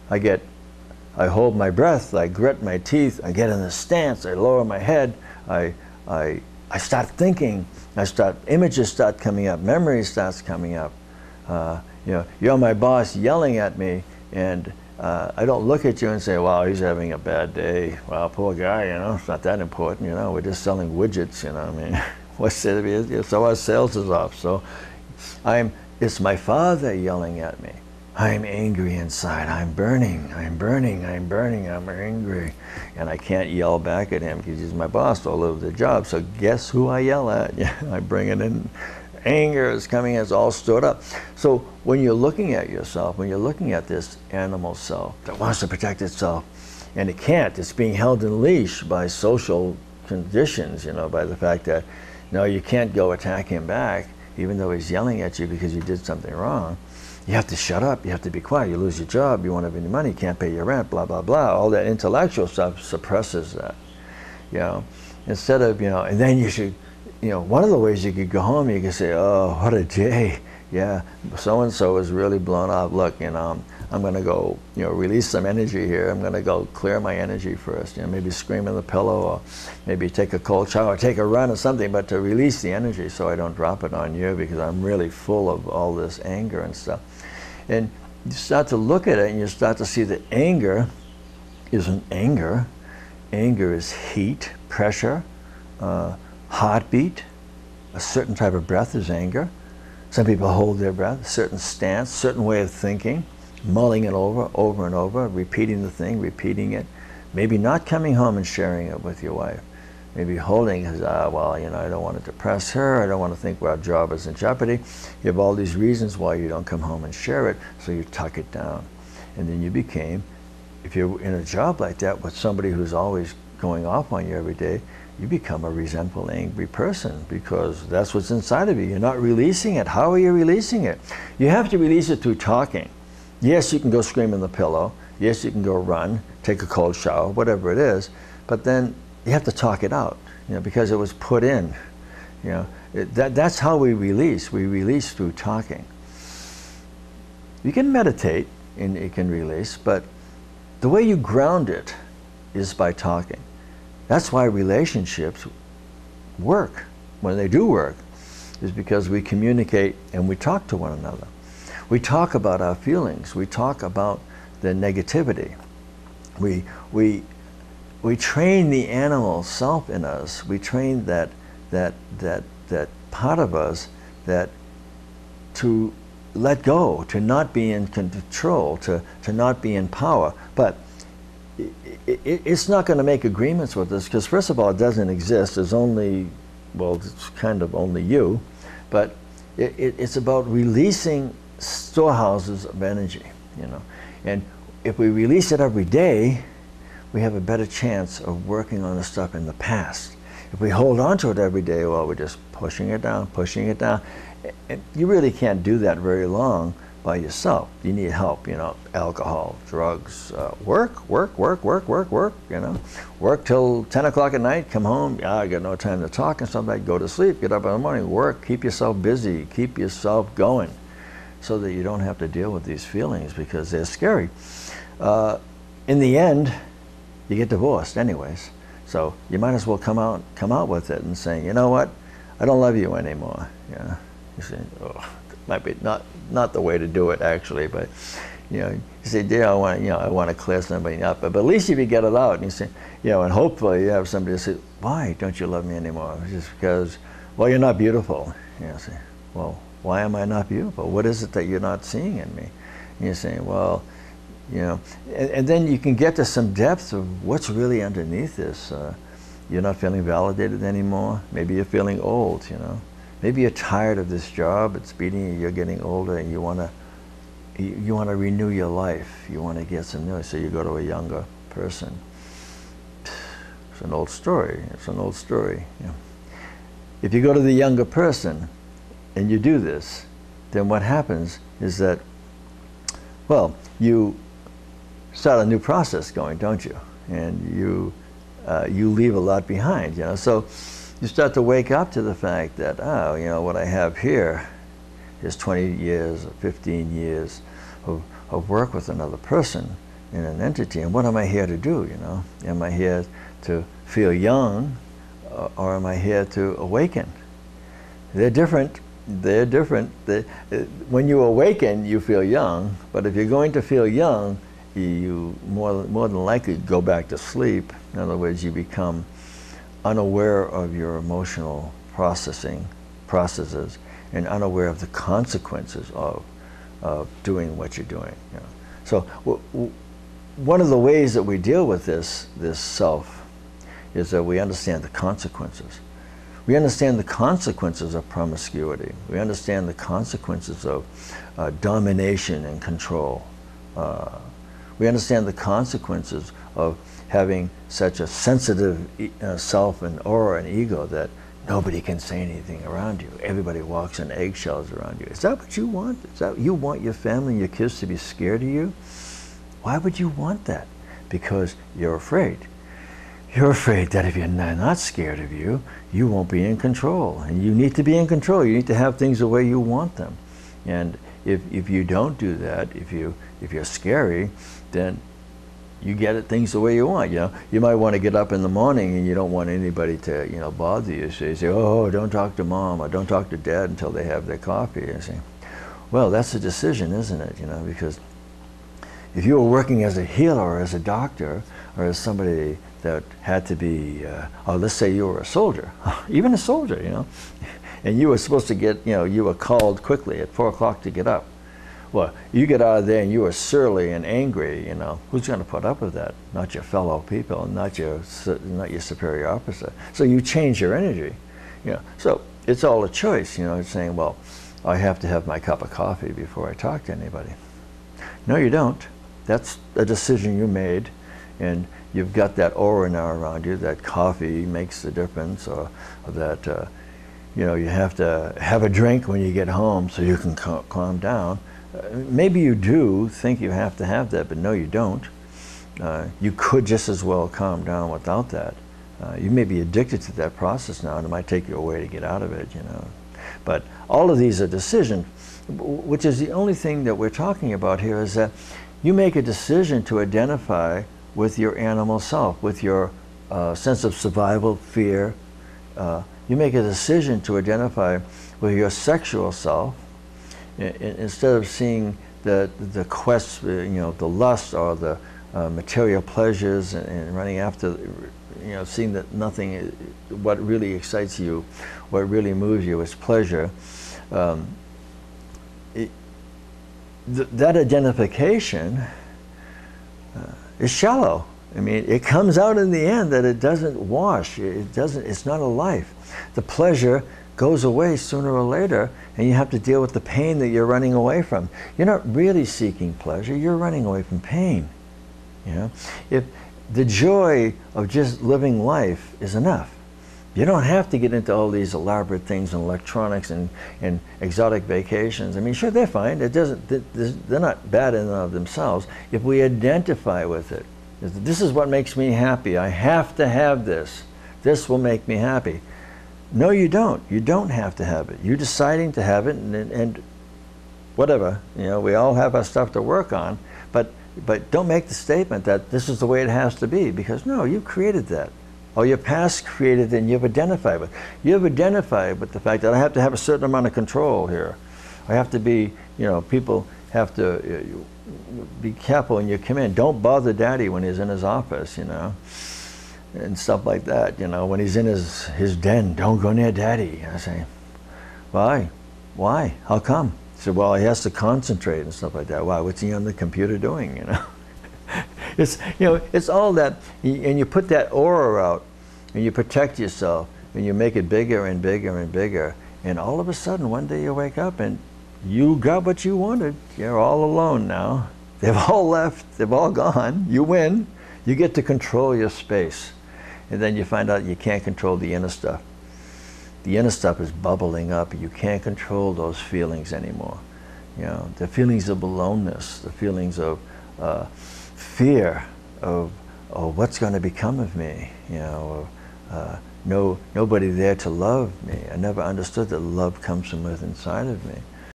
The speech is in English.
I hold my breath, I grit my teeth, I get in the stance, I lower my head, I start thinking, images start coming up, memory starts coming up. You know, you're my boss yelling at me, and I don't look at you and say, wow, he's having a bad day. Well, poor guy, you know, it's not that important, you know, we're just selling widgets, you know, I mean, what's it? So our sales is off. So it's my father yelling at me. I'm angry inside, I'm burning, I'm burning, I'm burning, I'm angry. And I can't yell back at him because he's my boss all over the job. So guess who I yell at? Yeah, I bring it in. Anger is coming, it's all stored up. So when you're looking at yourself, when you're looking at this animal self that wants to protect itself, and it can't, it's being held in leash by social conditions, you know, by the fact that, no, you can't go attack him back, even though he's yelling at you because you did something wrong. You have to shut up, you have to be quiet, you lose your job, you won't have any money, you can't pay your rent, blah, blah, blah. All that intellectual stuff suppresses that, you know. Instead of, you know, and then you should, you know, one of the ways you could go home, you could say, oh, what a day. Yeah, so-and-so is really blown up. Look, you know, I'm going to go, you know, release some energy here. I'm going to go clear my energy first. You know, maybe scream in the pillow, or maybe take a cold shower, or take a run or something, but to release the energy so I don't drop it on you because I'm really full of all this anger and stuff. And you start to look at it and you start to see that anger isn't anger. Anger is heat, pressure, heartbeat. A certain type of breath is anger. Some people hold their breath, a certain stance, certain way of thinking, mulling it over and over, repeating the thing, repeating it. Maybe not coming home and sharing it with your wife. Maybe holding it, well, you know, I don't want to depress her, I don't want to think our job is in jeopardy. You have all these reasons why you don't come home and share it, so you tuck it down. And then you became, if you're in a job like that with somebody who's always going off on you every day, you become a resentful, angry person because that's what's inside of you. You're not releasing it. How are you releasing it? You have to release it through talking. Yes, you can go scream in the pillow. Yes, you can go run, take a cold shower, whatever it is. But then you have to talk it out, you know, because it was put in. You know, that's how we release. We release through talking. You can meditate and you can release, but the way you ground it is by talking. That's why relationships work. When they do work, is because we communicate and we talk to one another. We talk about our feelings. We talk about the negativity. We train the animal self in us. We train that part of us that to let go, to not be in control, to not be in power. But it's not going to make agreements with us because, first of all, it doesn't exist. There's only, well, it's kind of only you. But it's about releasing storehouses of energy, you know. And if we release it every day, we have a better chance of working on the stuff in the past. If we hold on to it every day, well, we're just pushing it down, pushing it down. And you really can't do that very long by yourself. You need help, you know, alcohol, drugs, work, you know. Work till 10 o'clock at night, come home, I got no time to talk and stuff like that. Go to sleep, get up in the morning, work, keep yourself busy, keep yourself going so that you don't have to deal with these feelings because they're scary. In the end, you get divorced anyways. So you might as well come out with it and say, you know what, I don't love you anymore. You know, you say, oh, might be not the way to do it actually, but you know, you say, dear, I want to clear somebody up, but at least if you get it out, and you say, you know, and hopefully you have somebody say, why don't you love me anymore? Just because, well, you're not beautiful. You know, say, well, why am I not beautiful? What is it that you're not seeing in me? And you're saying, well, you know, and then you can get to some depth of what's really underneath this. You're not feeling validated anymore. Maybe you're feeling old, you know. Maybe you're tired of this job, it's beating you, you're getting older, and you want to renew your life. You want to get some new, so you go to a younger person. It's an old story. It's an old story. You know. If you go to the younger person and you do this, then what happens is that, well, you start a new process going, don't you? And you leave a lot behind, you know. So you start to wake up to the fact that, oh, you know, what I have here is 20 years or 15 years of work with another person. in an entity. And what am I here to do, you know? Am I here to feel young, or am I here to awaken? They're different. They're different. When you awaken, you feel young, but if you're going to feel young, you more than likely go back to sleep. In other words, you become unaware of your emotional processes and unaware of the consequences of doing what you're doing. You know? So one of the ways that we deal with this self is that we understand the consequences. We understand the consequences of promiscuity. We understand the consequences of domination and control. We understand the consequences of having such a sensitive self and aura and ego that nobody can say anything around you. Everybody walks on eggshells around you. Is that what you want? Is that you want your family and your kids to be scared of you? Why would you want that? Because you're afraid. You're afraid that if you're not scared of you, you won't be in control. And you need to be in control. You need to have things the way you want them. And if you don't do that, if you're scary, then you get things the way you want. You know, you might want to get up in the morning and you don't want anybody to, you know, bother you. So you say, oh, don't talk to mom or don't talk to dad until they have their coffee. You say, well, that's a decision, isn't it? You know, because if you were working as a healer or as a doctor or as somebody that had to be, let's say you were a soldier, even a soldier, you know, and you were supposed to get, you know, you were called quickly at 4 o'clock to get up. Well, you get out of there and you are surly and angry, you know, who's going to put up with that? Not your fellow people, not your superior officer. So you change your energy, you know. So it's all a choice, you know. It's saying, well, I have to have my cup of coffee before I talk to anybody. No, you don't. That's a decision you made, and you've got that aura now around you that coffee makes the difference, or that you know, you have to have a drink when you get home so you can calm down. Maybe you do think you have to have that, but no, you don't. You could just as well calm down without that. You may be addicted to that process now, and it might take you a way to get out of it, you know. But all of these are decisions, which is the only thing that we're talking about here, is that you make a decision to identify with your animal self, with your sense of survival, fear. You make a decision to identify with your sexual self, instead of seeing the quest, you know, the lust or the material pleasures and running after, you know, seeing that nothing, what really excites you, what really moves you is pleasure. That identification is shallow. I mean, it comes out in the end that it doesn't wash. It's not a life. The pleasure goes away sooner or later, and you have to deal with the pain that you're running away from. You're not really seeking pleasure, you're running away from pain. You know? If the joy of just living life is enough, you don't have to get into all these elaborate things and electronics and exotic vacations. I mean, sure, they're fine. They're not bad in and of themselves. If we identify with it, this is what makes me happy. I have to have this. This will make me happy. No, you don't. You don't have to have it. You're deciding to have it, and whatever. You know, we all have our stuff to work on, but don't make the statement that this is the way it has to be, because no, you created that. Or your past created it and you've identified with. You've identified with the fact that I have to have a certain amount of control here. I have to be, you know, people have to be careful when you come in. Don't bother Daddy when he's in his office, you know, and stuff like that. You know, when he's in his den, don't go near Daddy. I say, why? Why? How come? He said, well, he has to concentrate and stuff like that. Why? What's he on the computer doing, you know? It's, you know, it's all that, and you put that aura out, and you protect yourself, and you make it bigger and bigger and bigger, and all of a sudden, one day you wake up and you got what you wanted. You're all alone now. They've all left. They've all gone. You win. You get to control your space, and then you find out you can't control the inner stuff. The inner stuff is bubbling up. You can't control those feelings anymore. You know, the feelings of aloneness, the feelings of fear of what's going to become of me, you know, nobody there to love me. I never understood that love comes from within inside of me.